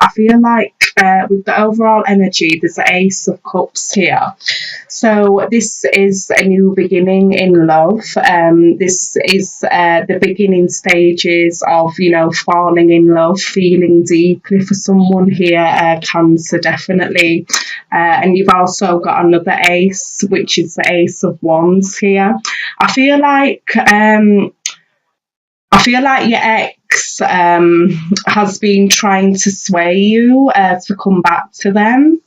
I feel like with the overall energy, there's an Ace of Cups here. So this is a new beginning in love. This is the beginning stages of, falling in love, feeling deeply for someone here, Cancer, definitely. And you've also got another ace, which is the Ace of Wands here. I feel like your ex has been trying to sway you to come back to them.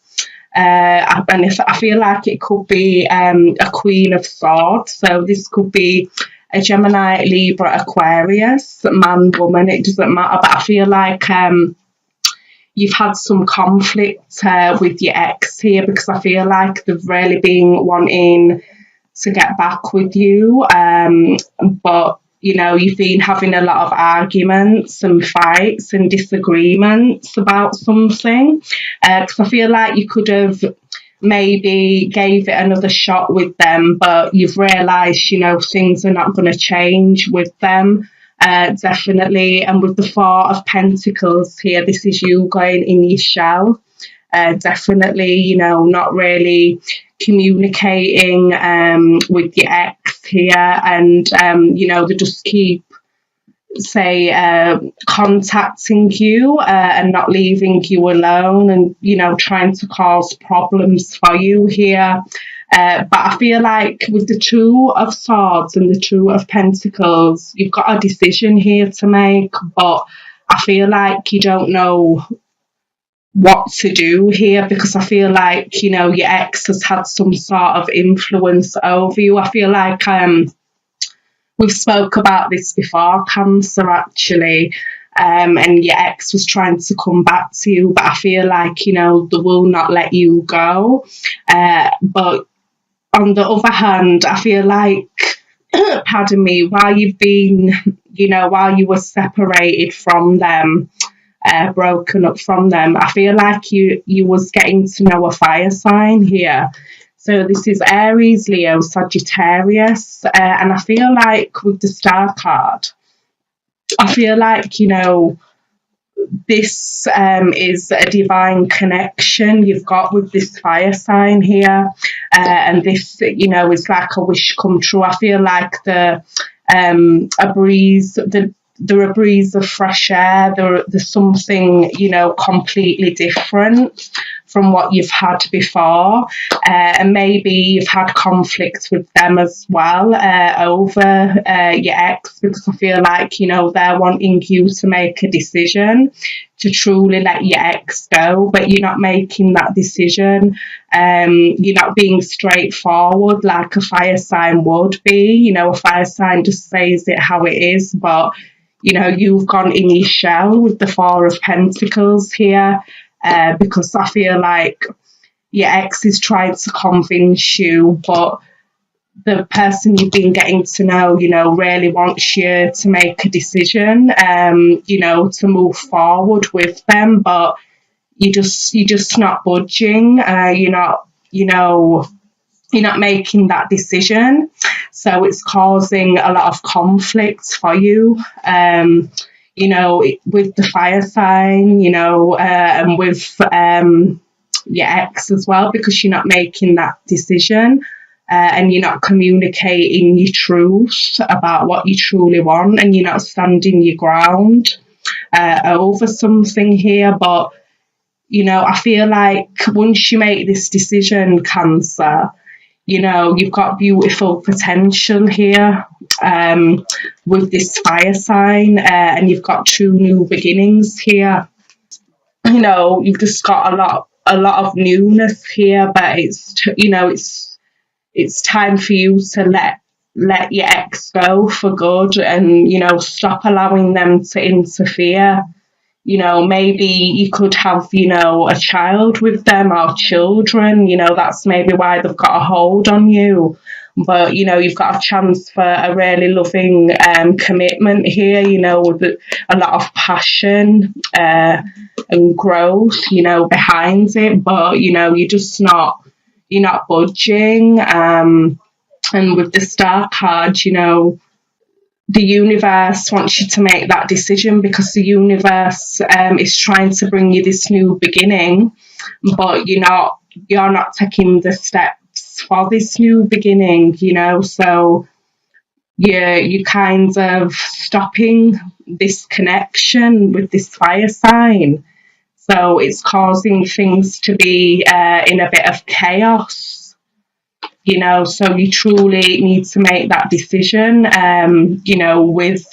And if, I feel like it could be a Queen of Swords. So this could be a Gemini, Libra, Aquarius, man, woman, it doesn't matter. But I feel like you've had some conflict with your ex here, because I feel like they've really been wanting to get back with you. But you've been having a lot of arguments and fights and disagreements about something. Because I feel like you could have maybe gave it another shot with them, but you've realised, things are not going to change with them. Definitely. And with the Four of Pentacles here, this is you going in your shell. Definitely, not really communicating with your ex here, and they just keep contacting you and not leaving you alone, and trying to cause problems for you here. But I feel like with the Two of Swords and the Two of Pentacles, you've got a decision here to make, but I feel like you don't know what to do here, because I feel like, your ex has had some sort of influence over you. I feel like we've spoke about this before, Cancer, actually. And your ex was trying to come back to you, but I feel like, they will not let you go. But on the other hand, I feel like, pardon me, while you've been, while you were separated from them, broken up from them, I feel like you was getting to know a fire sign here. So this is Aries, Leo, Sagittarius, and I feel like with the Star card, I feel like, this is a divine connection you've got with this fire sign here, and this, is like a wish come true. I feel like a breeze, a breeze of fresh air. There's something, completely different from what you've had before, and maybe you've had conflict with them as well over your ex, because I feel like, they're wanting you to make a decision to truly let your ex go, but you're not making that decision. You're not being straightforward like a fire sign would be. A fire sign just says it how it is, but you've gone in your shell with the Four of Pentacles here, because I feel like your ex is trying to convince you, but the person you've been getting to know, really wants you to make a decision, to move forward with them, but you're just not budging. You're not making that decision. So it's causing a lot of conflict for you, with the fire sign, and with your ex as well, because you're not making that decision, and you're not communicating your truth about what you truly want, and you're not standing your ground over something here. But, I feel like once you make this decision, Cancer, you've got beautiful potential here with this fire sign, and you've got two new beginnings here. You've just got a lot of newness here, but it's time for you to let your ex go for good, and stop allowing them to interfere. Maybe you could have, a child with them, or children, that's maybe why they've got a hold on you. But, you've got a chance for a really loving commitment here, with a lot of passion and growth, behind it. But, you're not budging. And with the Star card, the universe wants you to make that decision, because the universe is trying to bring you this new beginning, but you're not taking the steps for this new beginning, so you kind of stopping this connection with this fire sign. So it's causing things to be in a bit of chaos, so you truly need to make that decision, with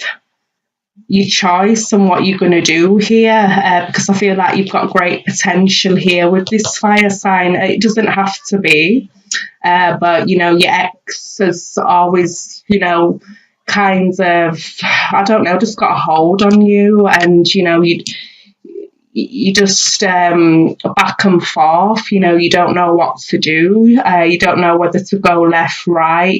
your choice and what you're going to do here, because I feel like you've got great potential here with this fire sign. It doesn't have to be, but your ex has always, kind of, I don't know, just got a hold on you, and you just back and forth, you don't know what to do, you don't know whether to go left, right,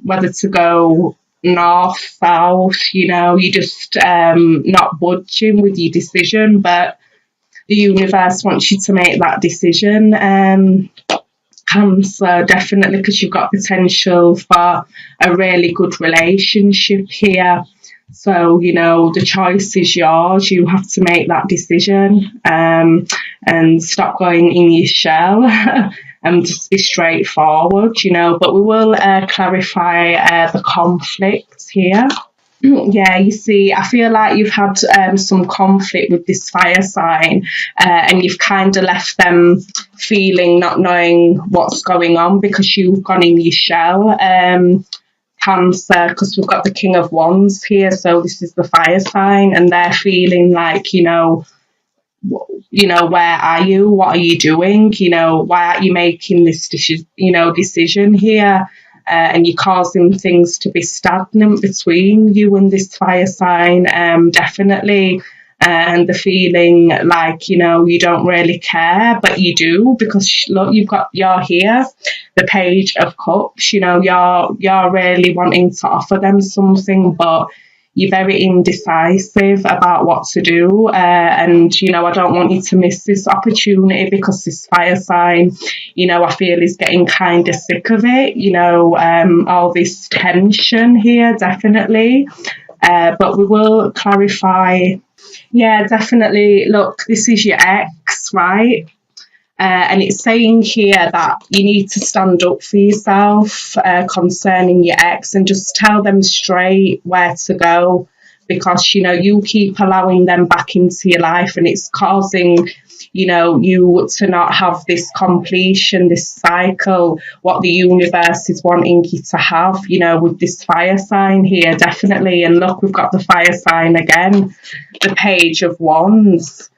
whether to go north, south, you just not budging with your decision, but the universe wants you to make that decision, Cancer, definitely, because you've got potential for a really good relationship here. So, the choice is yours. You have to make that decision, and stop going in your shell and just be straightforward, But we will clarify the conflict here. Yeah, you see, I feel like you've had some conflict with this fire sign, and you've kind of left them feeling not knowing what's going on because you've gone in your shell. Cancer, because we've got the King of Wands here, so this is the fire sign, and they're feeling like, where are you? What are you doing? Why aren't you making this decision here? And you're causing things to be stagnant between you and this fire sign, definitely. And the feeling like, you don't really care, but you do, because look, you're here, the Page of Cups, you're really wanting to offer them something, but you're very indecisive about what to do, and I don't want you to miss this opportunity, because this fire sign, I feel is getting kind of sick of it, all this tension here, definitely, but we will clarify. Yeah, definitely. Look, this is your ex, right? And it's saying here that you need to stand up for yourself concerning your ex, and just tell them straight where to go, because you keep allowing them back into your life, and it's causing you to not have this completion, this cycle, what the universe is wanting you to have, with this fire sign here, definitely. And look, we've got the fire sign again, the Page of Wands.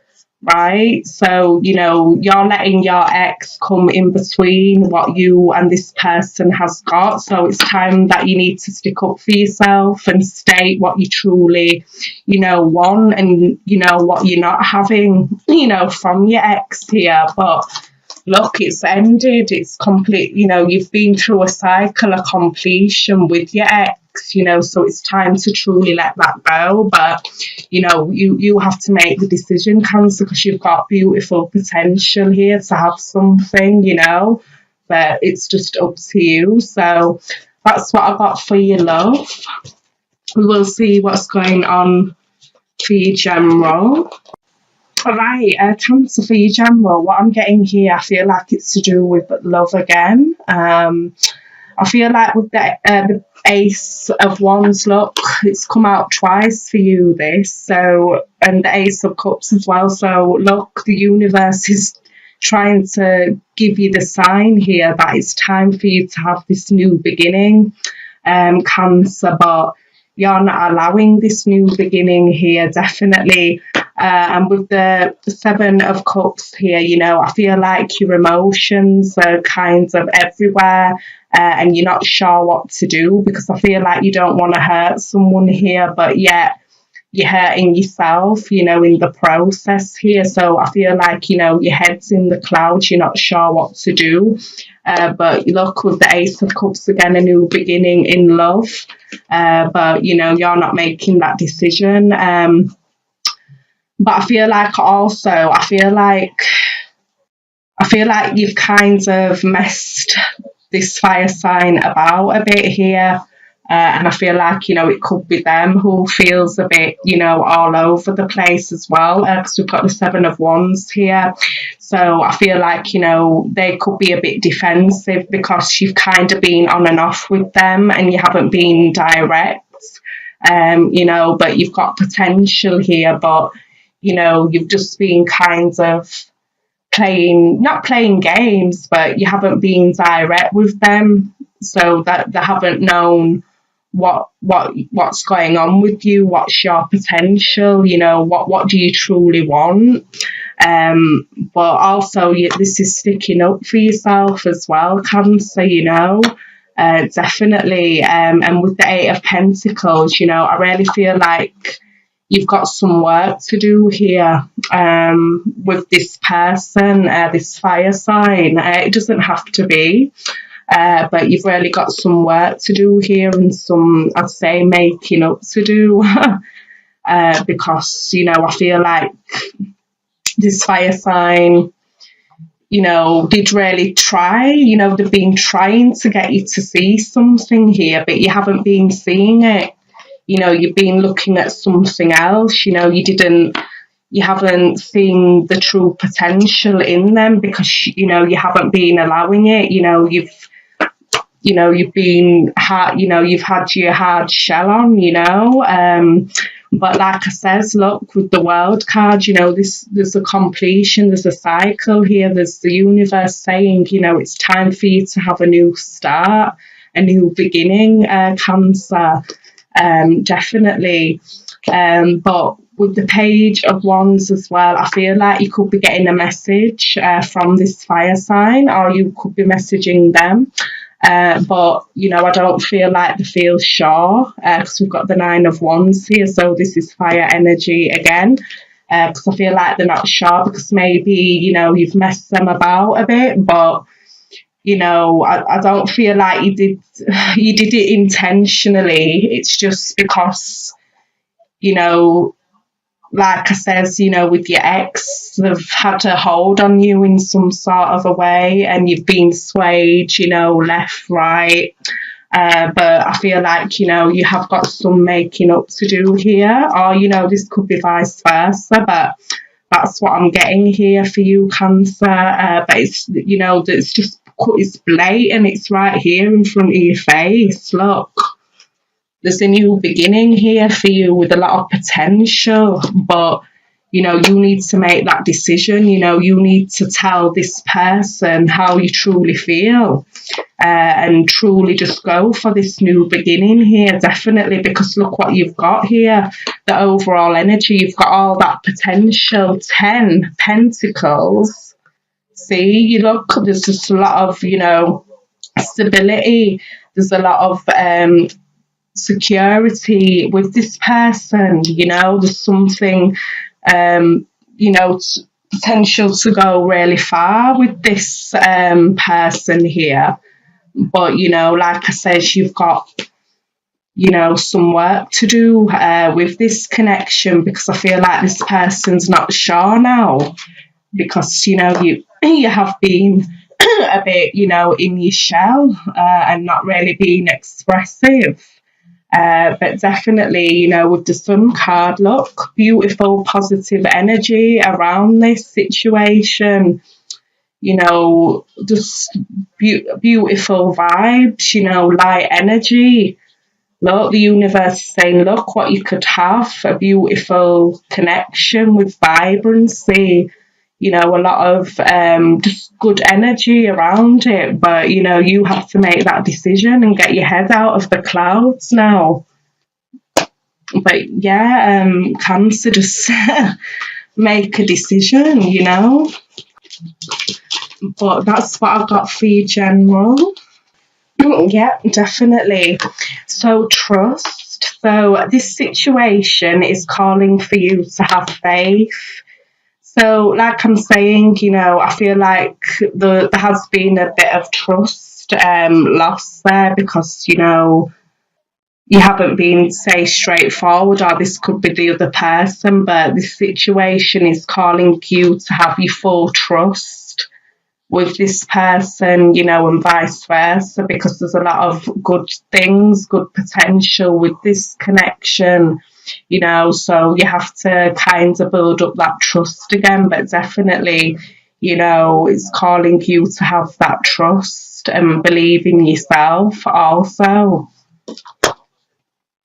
Right, so you're letting your ex come in between what you and this person has got, so it's time that you need to stick up for yourself and state what you truly want, and what you're not having from your ex here. But look, it's ended, it's complete, you've been through a cycle of completion with your ex, so it's time to truly let that go. But you have to make the decision, Cancer, because you've got beautiful potential here to have something, but it's just up to you. So that's what I got for you, love. We will see what's going on for you, general. All right, Cancer, for you, general, what I'm getting here, I feel like it's to do with love again. I feel like with the Ace of Wands, look, it's come out twice for you, this. So, and the Ace of Cups as well. So, look, the universe is trying to give you the sign here that it's time for you to have this new beginning, Cancer, but you're not allowing this new beginning here, definitely. And with the Seven of Cups here, I feel like your emotions are kind of everywhere, and you're not sure what to do, because I feel like you don't want to hurt someone here, but yet you're hurting yourself, in the process here. So I feel like, your head's in the clouds, you're not sure what to do. But look, with the Ace of Cups again, a new beginning in love. But, you're not making that decision. But I feel like also, I feel like you've kind of messed this fire sign about a bit here. And I feel like, it could be them who feels a bit, all over the place as well, because we've got the Seven of Wands here. So I feel like, they could be a bit defensive because you've kind of been on and off with them and you haven't been direct, but you've got potential here, but, you've just been kind of not playing games, but you haven't been direct with them, so that they haven't known what's going on with you, what's your potential, what do you truly want. But also this is sticking up for yourself as well, Cancer, definitely. And with the Eight of Pentacles, I really feel like you've got some work to do here with this person, this fire sign. It doesn't have to be, but you've really got some work to do here and some, I'd say, making up to do. Because, I feel like this fire sign, did really try, they've been trying to get you to see something here, but you haven't been seeing it. You've been looking at something else, you haven't seen the true potential in them because, you haven't been allowing it. You've been hard, you've had your hard shell on, but like I says, look, with the World card, there's a completion, there's a cycle here, there's the universe saying, it's time for you to have a new start, a new beginning, Cancer. Definitely. But with the Page of Wands as well, I feel like you could be getting a message from this fire sign, or you could be messaging them. But, I don't feel like they feel sure, because we've got the Nine of Wands here, so this is fire energy again, because I feel like they're not sure, because maybe, you've messed them about a bit, but, I don't feel like you did it intentionally. It's just because, like I says, with your ex, they've had a hold on you in some sort of a way and you've been swayed, left, right. But I feel like, you have got some making up to do here, or, this could be vice versa, but that's what I'm getting here for you, Cancer. But it's, it's blatant, it's right here in front of your face, look. There's a new beginning here for you with a lot of potential, but, you need to make that decision. You need to tell this person how you truly feel, and truly just go for this new beginning here, definitely, because look what you've got here, the overall energy. You've got all that potential, 10 Pentacles. See, you look, there's just a lot of, stability. There's a lot of security with this person, there's something, potential to go really far with this person here. But, like I said, you've got, some work to do with this connection, because I feel like this person's not sure now, because, you have been a bit, in your shell and not really being expressive. But definitely, with the Sun card, look, beautiful, positive energy around this situation. Just beautiful vibes, light energy. Look, the universe is saying, look what you could have, a beautiful connection with vibrancy. A lot of just good energy around it. But, you have to make that decision and get your head out of the clouds now. But, yeah, Cancer, just make a decision, But that's what I've got for you, General. Yeah, definitely. So, trust. So, this situation is calling for you to have faith. So, like I'm saying, I feel like there has been a bit of trust lost there, because, you haven't been, say, straightforward, or this could be the other person, but this situation is calling you to have your full trust with this person, and vice versa, because there's a lot of good things, good potential with this connection, so you have to kind of build up that trust again, but definitely, it's calling you to have that trust and believe in yourself also.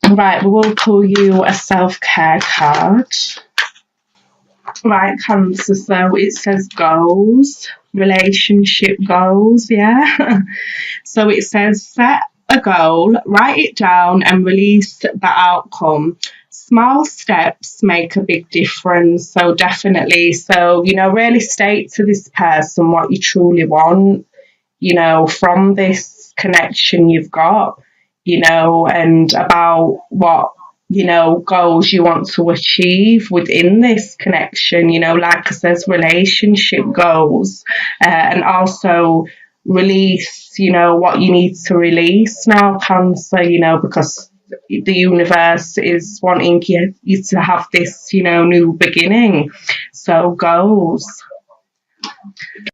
Right, we will pull you a self-care card. Right, Cancer, so it says goals, relationship goals, yeah. So it says set a goal, write it down and release the outcome. Small steps make a big difference, so definitely. So, really state to this person what you truly want, from this connection you've got, and about what goals you want to achieve within this connection, like I says, relationship goals, and also release, what you need to release now, Cancer, because the universe is wanting you to have this, new beginning. So goals.